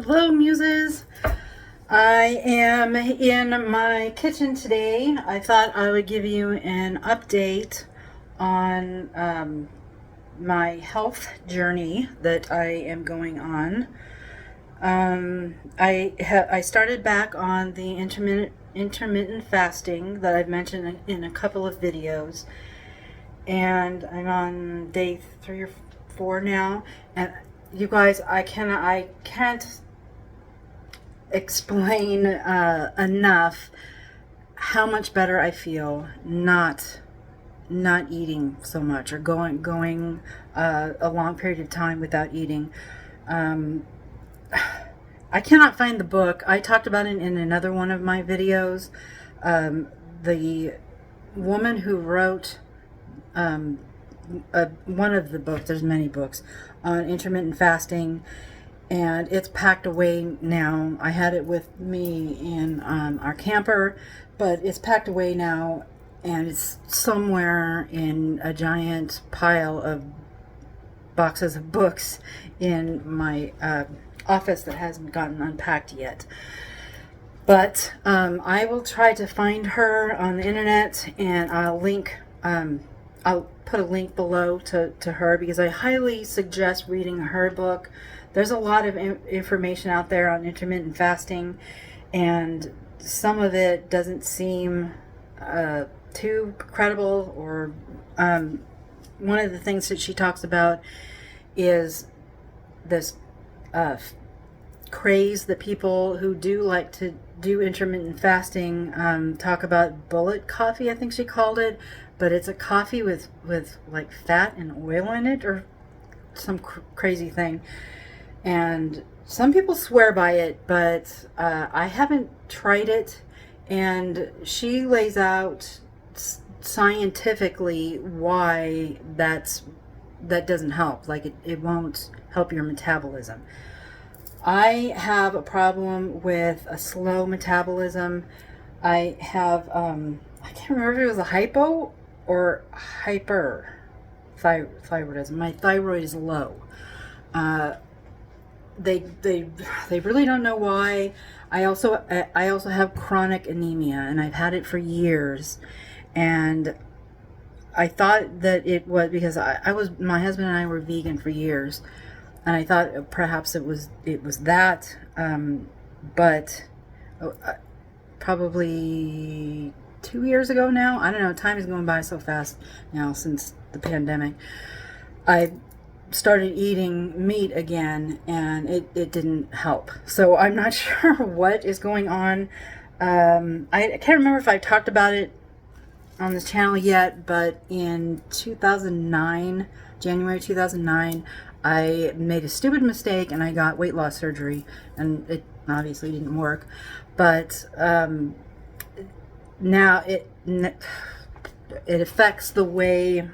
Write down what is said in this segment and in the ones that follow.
Hello, muses. I am in my kitchen today. I thought I would give you an update on my health journey that I am going on. I started back on the intermittent fasting that I've mentioned in a couple of videos, and I'm on day 3 or 4 now. And you guys, I can't explain enough how much better I feel not eating so much, or going a long period of time without eating. I cannot find the book. I talked about it in another one of my videos. The woman who wrote one of the books, there's many books on intermittent fasting, and it's packed away now. I had it with me in our camper, but it's packed away now, and it's somewhere in a giant pile of boxes of books in my office that hasn't gotten unpacked yet. But I will try to find her on the internet, and I'll put a link below to her, because I highly suggest reading her book. There's a lot of information out there on intermittent fasting, and some of it doesn't seem too credible. Or one of the things that she talks about is this craze that people who do like to do intermittent fasting talk about bullet coffee, I think she called it, but it's a coffee with like fat and oil in it, or some crazy thing. And some people swear by it, but I haven't tried it. And she lays out scientifically why that doesn't help. Like it won't help your metabolism. I have a problem with a slow metabolism. I have, I can't remember if it was a hypo or hyperthyroidism. My thyroid is low. They really don't know why. I also have chronic anemia, and I've had it for years. And I thought that it was because my husband and I were vegan for years, and I thought perhaps it was that. But probably 2 years ago now, I don't know. Time is going by so fast now since the pandemic. I started eating meat again, and it didn't help. So I'm not sure what is going on. I can't remember if I talked about it on this channel yet, but in 2009, January 2009, I made a stupid mistake and I got weight loss surgery, and it obviously didn't work. But now it affects the way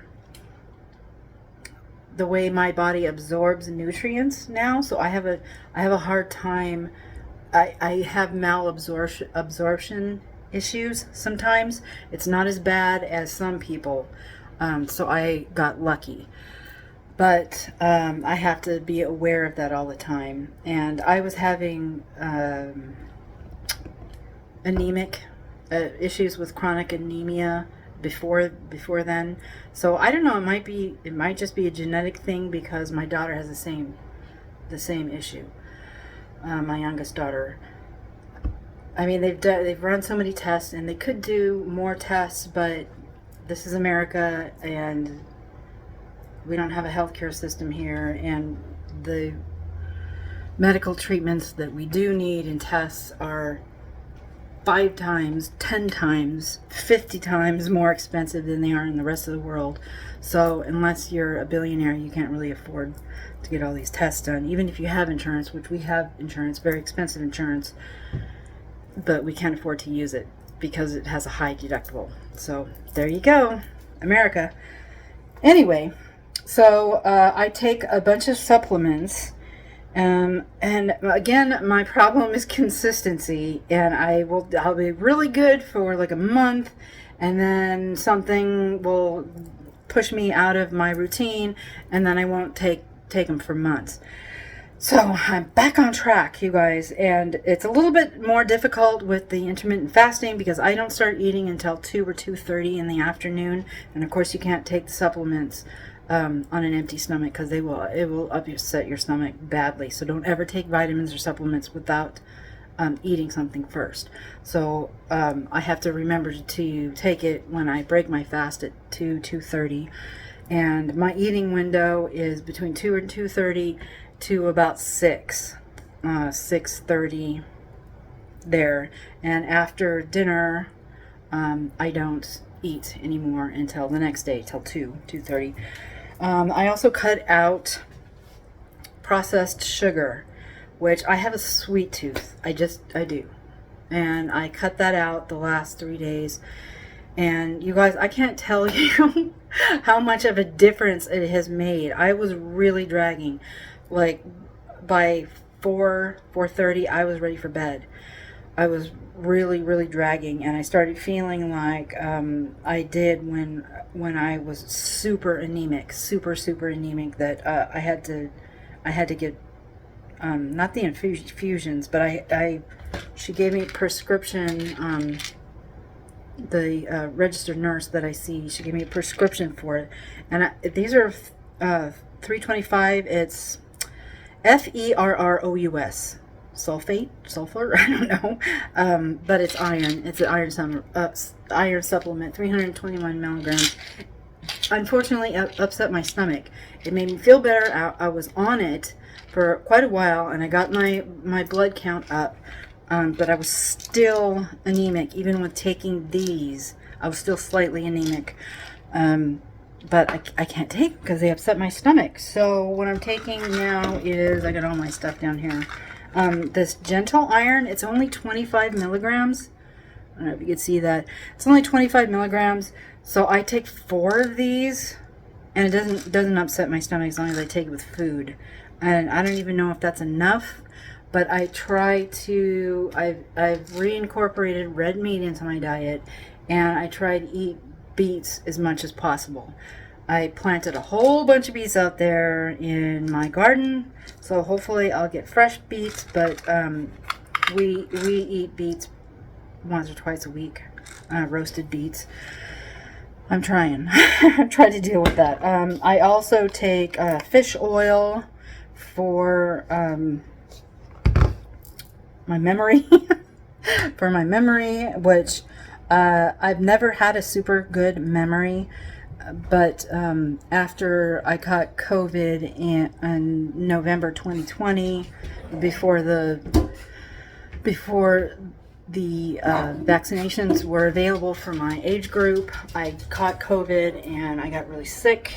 my body absorbs nutrients now. So I have a hard time. I have malabsorption issues sometimes. It's not as bad as some people. So I got lucky. But I have to be aware of that all the time. And I was having anemic issues with chronic anemia before then. So I don't know, it might just be a genetic thing, because my daughter has the same issue. My youngest daughter. I mean, they've run so many tests, and they could do more tests, but this is America, and we don't have a healthcare system here, and the medical treatments that we do need and tests are 5 times, 10 times, 50 times more expensive than they are in the rest of the world. So unless you're a billionaire, you can't really afford to get all these tests done. Even if you have insurance, which we have insurance, very expensive insurance, but we can't afford to use it because it has a high deductible. So there you go, America. Anyway, so I take a bunch of supplements. And again, my problem is consistency, and I'll be really good for like a month, and then something will push me out of my routine, and then I won't take them for months. So I'm back on track, you guys, and it's a little bit more difficult with the intermittent fasting because I don't start eating until 2 or 2:30 in the afternoon, and of course you can't take the supplements on an empty stomach because it will upset your stomach badly. So don't ever take vitamins or supplements without eating something first. So I have to remember to take it when I break my fast at 2:30, and my eating window is between 2 and 2:30 to about 6:30 there. And after dinner, I don't eat anymore until the next day, till 2:30. I also cut out processed sugar, which I have a sweet tooth. I do. And I cut that out the last 3 days. And you guys, I can't tell you how much of a difference it has made. I was really dragging. Like by 4:30, I was ready for bed. I was really dragging, and I started feeling like I did when I was super anemic, super anemic. That I had to get not the infusions, but she gave me prescription. The registered nurse that I see, she gave me a prescription for it, and these are 325. It's FERROUS, sulfur. I don't know, but it's iron. It's an iron supplement, 321 milligrams. Unfortunately, it upset my stomach. It made me feel better. I was on it for quite a while, and I got my blood count up, but I was still anemic. Even with taking these, I was still slightly anemic. But I can't take them because they upset my stomach. So what I'm taking now is, I got all my stuff down here. This gentle iron, it's only 25 milligrams. I don't know if you can see that. It's only 25 milligrams. So I take 4 of these, and it doesn't upset my stomach as long as I take it with food. And I don't even know if that's enough, but I try to, I've reincorporated red meat into my diet, and I try to eat beets as much as possible. I planted a whole bunch of beets out there in my garden, so hopefully I'll get fresh beets, but we eat beets once or twice a week, roasted beets. I'm trying. I'm trying to deal with that. I also take fish oil for my memory, for my memory, which I've never had a super good memory, but after I caught COVID in November 2020, before the vaccinations were available for my age group, I caught COVID and I got really sick,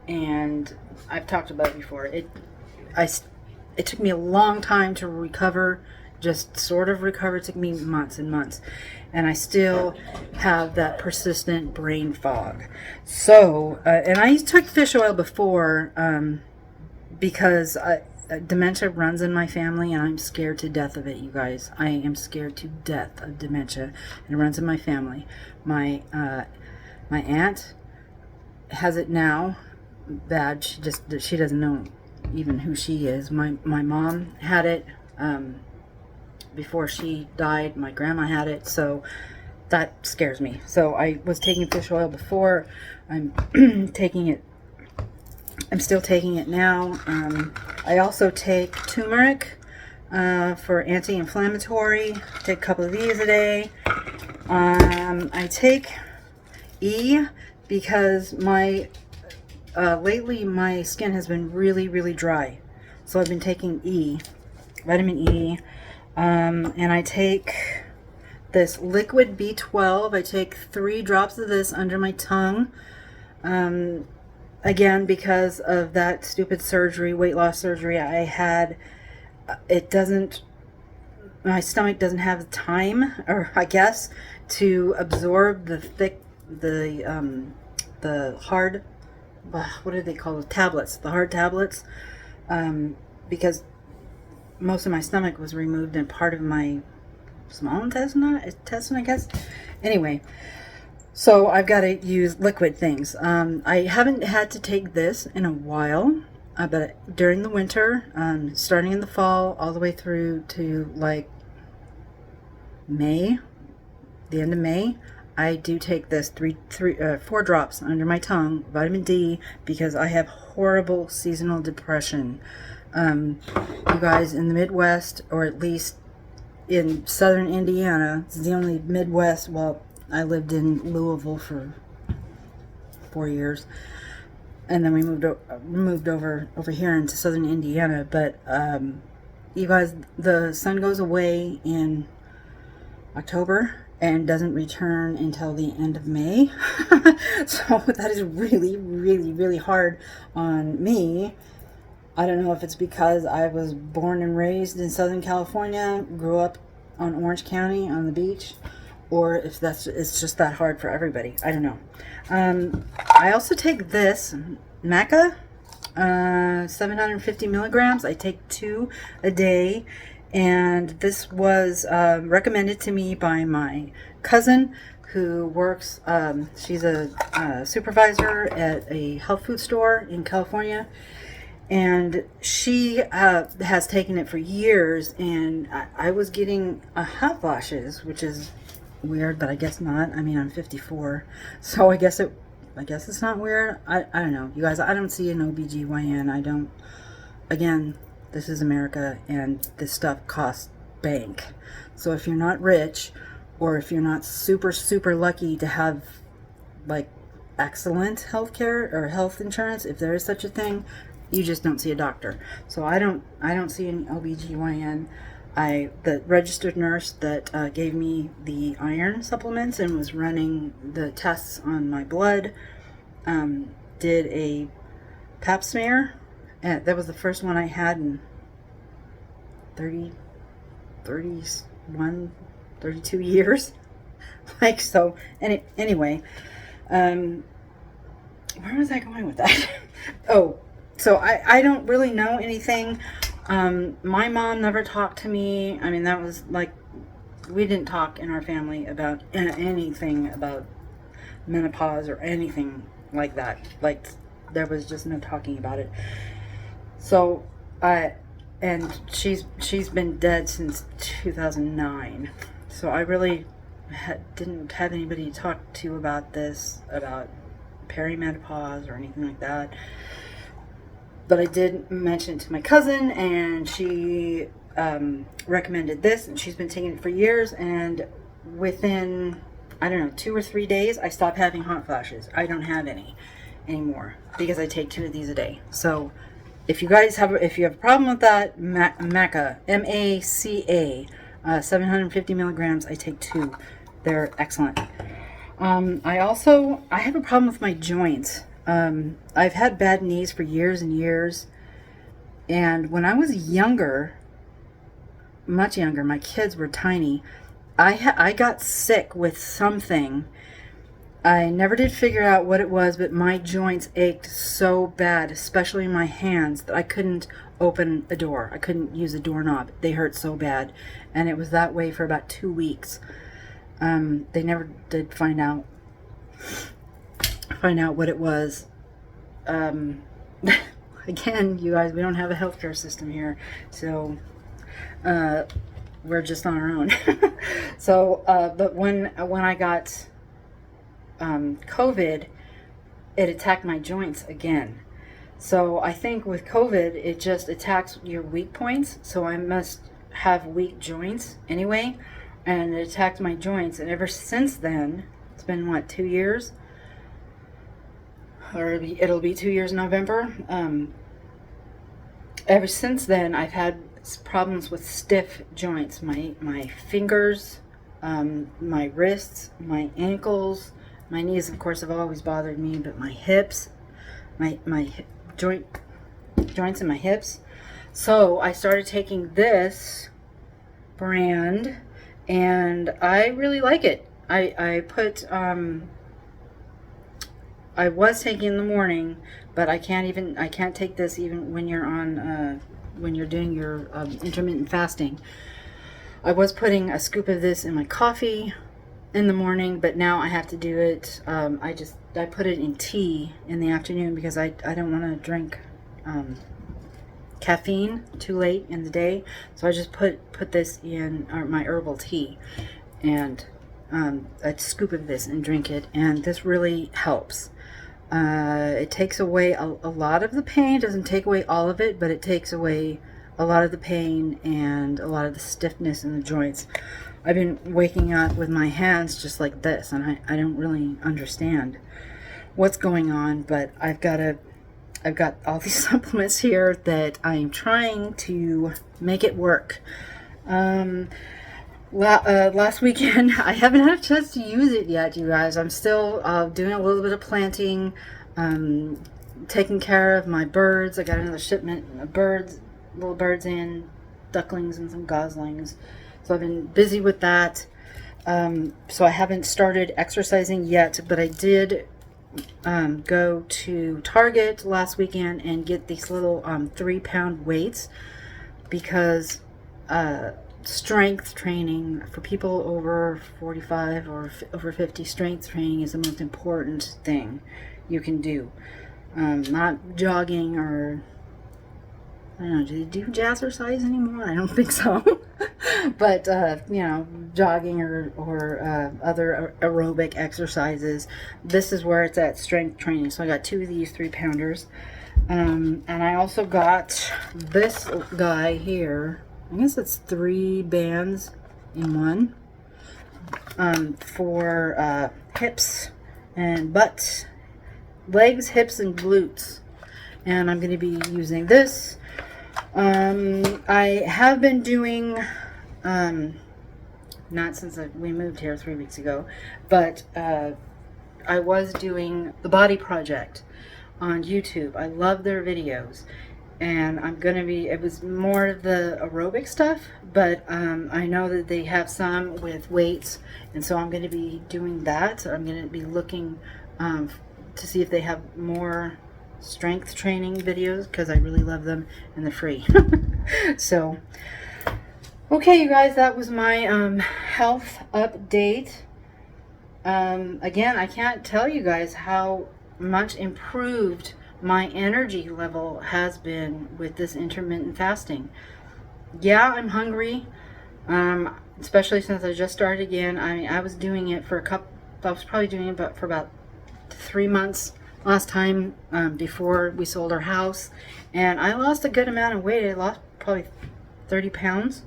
and I've talked about it before. It took me a long time to recover, just sort of recover. It took me months and months, and I still have that persistent brain fog. So, and I took fish oil before because dementia runs in my family, and I'm scared to death of it, you guys. I am scared to death of dementia. It runs in my family. My aunt has it now, bad. She doesn't know even who she is. My mom had it before she died. My grandma had it, so that scares me. So I was taking fish oil before. I'm taking it. I'm still taking it now. I also take turmeric for anti-inflammatory. Take a couple of these a day. I take E because lately my skin has been really dry. So I've been taking E, vitamin E. And I take this liquid B12. I take 3 drops of this under my tongue. Again, because of that stupid surgery, weight loss surgery I had, my stomach doesn't have the time, or I guess, to absorb the hard, what do they call it? Tablets, the hard tablets, because most of my stomach was removed and part of my small intestine, I guess. Anyway, so I've got to use liquid things. I haven't had to take this in a while. But during the winter, starting in the fall all the way through to like May, the end of May, I do take this 4 drops under my tongue, vitamin D, because I have horrible seasonal depression. You guys in the Midwest, or at least in southern Indiana, it's the only Midwest. Well, I lived in Louisville for 4 years, and then we moved over here into southern Indiana. But you guys, the sun goes away in October and doesn't return until the end of May. So that is really, really, really hard on me. I don't know if it's because I was born and raised in Southern California, grew up on Orange County on the beach, or if it's just that hard for everybody. I don't know. I also take this maca, 750 milligrams. I take 2 a day, and this was recommended to me by my cousin who works. She's a supervisor at a health food store in California. And she has taken it for years, and I was getting hot flashes, which is weird, but I guess not. I mean, I'm 54, so I guess it's not weird. I don't know, you guys. I don't see an OBGYN. I don't. Again, this is America, and this stuff costs bank. So if you're not rich, or if you're not super, super lucky to have like excellent health care or health insurance, if there is such a thing, you just don't see a doctor. So I don't see an OBGYN. The registered nurse that gave me the iron supplements and was running the tests on my blood did a pap smear. And that was the first one I had in 31, 32 years. Like, so, anyway, where was I going with that? Oh, so I don't really know anything. My mom never talked to me. I mean, that was like, we didn't talk in our family about anything about menopause or anything like that. Like, there was just no talking about it. So, and she's been dead since 2009. So I really didn't have anybody to talk to about this, about perimenopause or anything like that. But I did mention it to my cousin, and she recommended this, and she's been taking it for years. And within, I don't know, 2 or 3 days, I stopped having hot flashes. I don't have any anymore because I take 2 of these a day. So if you guys have a problem with that, maca, MACA, 750 milligrams, I take 2. They're excellent. I have a problem with my joints. I've had bad knees for years and years, and when I was younger, much younger, my kids were tiny, I got sick with something. I never did figure out what it was, but my joints ached so bad, especially my hands, that I couldn't open a door. I couldn't use a doorknob. They hurt so bad, and it was that way for about 2 weeks. They never did find out what it was. Again, you guys, we don't have a healthcare system here, so we're just on our own. So, but when I got COVID, it attacked my joints again. So I think with COVID, it just attacks your weak points. So I must have weak joints anyway, and it attacked my joints. And ever since then, it's been what, 2 years? Or it'll be 2 years in November. Ever since then, I've had problems with stiff joints. My fingers, my wrists, my ankles, my knees, of course, have always bothered me, but my hips, my joints in my hips. So I started taking this brand, and I really like it. I was taking in the morning, but I can't take this even when you're on when you're doing your intermittent fasting. I was putting a scoop of this in my coffee in the morning, but now I have to do it. I put it in tea in the afternoon because I don't want to drink caffeine too late in the day. So I just put this in my herbal tea, and a scoop of this and drink it, and this really helps. It takes away a lot of the pain. It doesn't take away all of it, but it takes away a lot of the pain and a lot of the stiffness in the joints. I've been waking up with my hands just like this, and I don't really understand what's going on, but I've got all these supplements here that I'm trying to make it work. Last weekend, I haven't had a chance to use it yet, you guys. I'm still doing a little bit of planting, taking care of my birds. I got another shipment of little birds in, ducklings and some goslings. So I've been busy with that. So I haven't started exercising yet, but I did go to Target last weekend and get these little 3-pound weights, because strength training for people over 45 or over 50, strength training is the most important thing you can do. Not jogging, or I don't know, do they do jazzercise anymore? I don't think so. But jogging or other aerobic exercises. This is where it's at, strength training. So I got 2 of these 3-pounders, and I also got this guy here. I guess it's 3 bands in one, for hips and butts, legs, hips, and glutes. And I'm going to be using this. I have been doing, not since we moved here 3 weeks ago, but I was doing The Body Project on YouTube. I love their videos. And I'm going to be, it was more of the aerobic stuff, but I know that they have some with weights, and so I'm going to be doing that. I'm going to be looking to see if they have more strength training videos, because I really love them, and they're free. So, okay, you guys, that was my health update. Again, I can't tell you guys how much improved my energy level has been with this intermittent fasting. Yeah, I'm hungry, especially since I just started again. I mean, I was doing it for I was probably doing it for about 3 months last time, before we sold our house, and I lost a good amount of weight. I lost probably 30 pounds.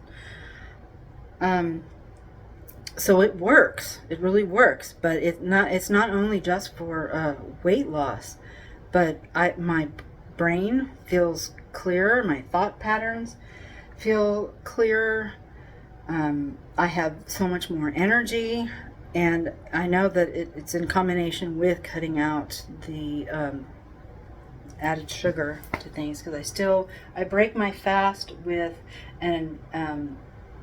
So it works. It really works, but it's not only just for weight loss. But my brain feels clearer. My thought patterns feel clearer. I have so much more energy. And I know that it's in combination with cutting out the added sugar to things. Because I break my fast with an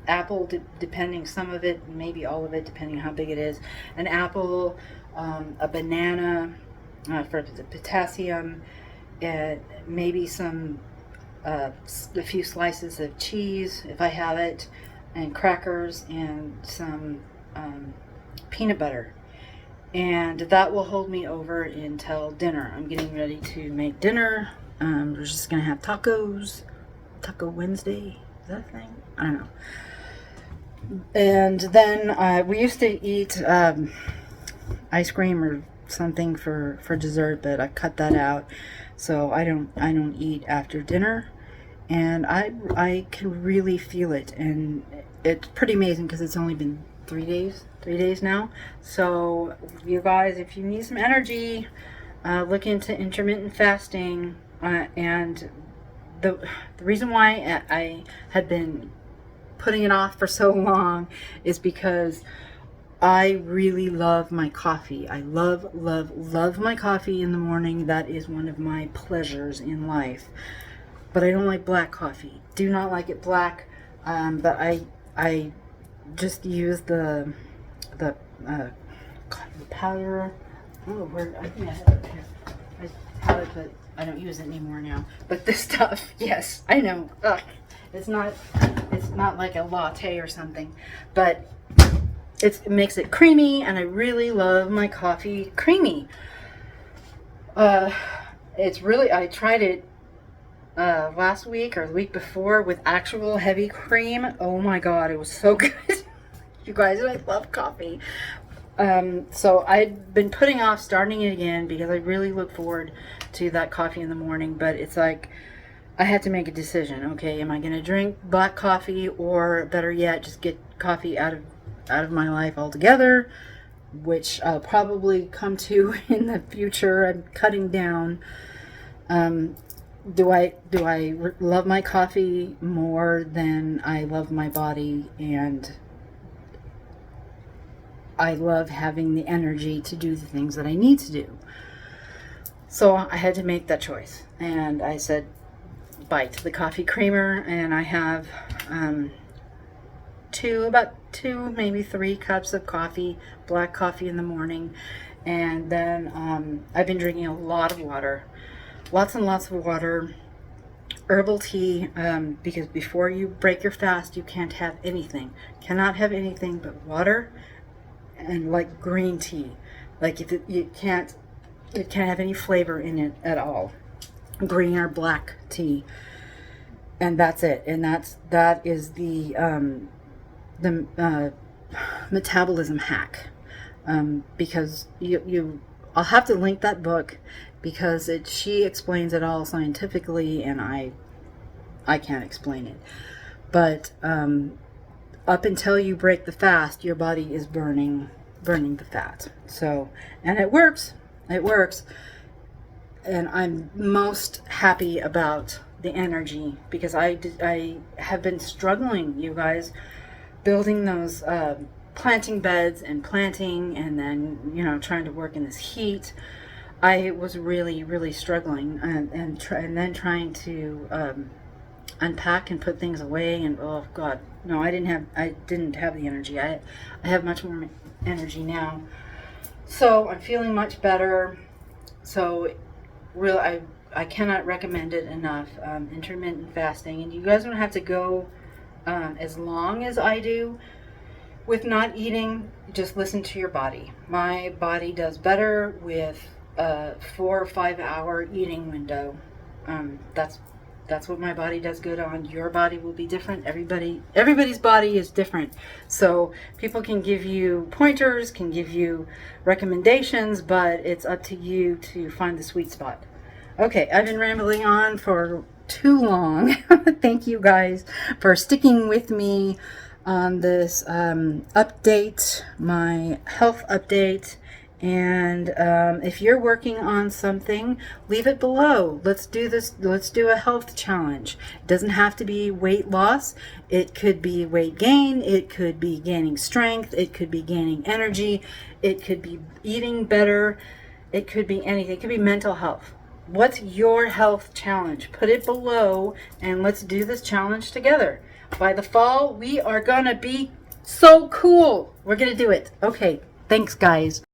apple, depending, some of it, maybe all of it, depending on how big it is. An apple, a banana, for the potassium, maybe a few slices of cheese if I have it, and crackers, and some peanut butter, and that will hold me over until dinner. I'm getting ready to make dinner. We're just gonna have tacos, Taco Wednesday, is that a thing? I don't know. And then we used to eat ice cream or something for dessert, but I cut that out, so I don't eat after dinner, and I can really feel it, and it's pretty amazing because it's only been 3 days now. So you guys, if you need some energy, look into intermittent fasting, and the reason why I had been putting it off for so long is because I really love my coffee. I love my coffee in the morning. That is one of my pleasures in life. But I don't like black coffee. Do not like it black. But I just use the coffee powder. Oh, where I think I have it here. I have it, but I don't use it anymore now. But this stuff, yes, I know. Ugh. It's not like a latte or something, but it makes it creamy, and I really love my coffee creamy. It's really, I tried it last week or the week before with actual heavy cream. Oh my god, it was so good. You guys, I love coffee. So I've been putting off starting it again because I really look forward to that coffee in the morning, but it's like I had to make a decision. Okay, am I going to drink black coffee, or better yet, just get coffee out of my life altogether, which I'll probably come to in the future. I'm cutting down. Do I love my coffee more than I love my body, and I love having the energy to do the things that I need to do? So I had to make that choice, and I said bye to the coffee creamer, and I have about two, maybe 3 cups of coffee, black coffee in the morning, and then I've been drinking a lot of water, lots and lots of water, herbal tea, because before you break your fast, you can't have anything, cannot have anything but water, and like green tea, like if it can't have any flavor in it at all, green or black tea, and that's it. And that is the metabolism hack, because I'll have to link that book, because she explains it all scientifically, and I can't explain it. But up until you break the fast, your body is burning the fat. So, and it works. It works. And I'm most happy about the energy, because I have been struggling, you guys, building those planting beds and planting, and then trying to work in this heat. I was really, really struggling, and then trying to unpack and put things away, and oh god, no, I didn't have the energy. I have much more energy now, so I'm feeling much better. So really, I cannot recommend it enough. Intermittent fasting, and you guys don't have to go as long as I do with not eating. Just listen to your body. My body does better with a 4 or 5 hour eating window. That's what my body does good on. Your body will be different. Everybody's body is different. So people can give you pointers, can give you recommendations, but it's up to you to find the sweet spot. Okay, I've been rambling on for too long. Thank you guys for sticking with me on this update, my health update. And if you're working on something, leave it below. Let's do this. Let's do a health challenge. It doesn't have to be weight loss. It could be weight gain. It could be gaining strength. It could be gaining energy. It could be eating better. It could be anything. It could be mental health. What's your health challenge? Put it below, and let's do this challenge together. By the fall, we are gonna be so cool. We're gonna do it. Okay, thanks guys.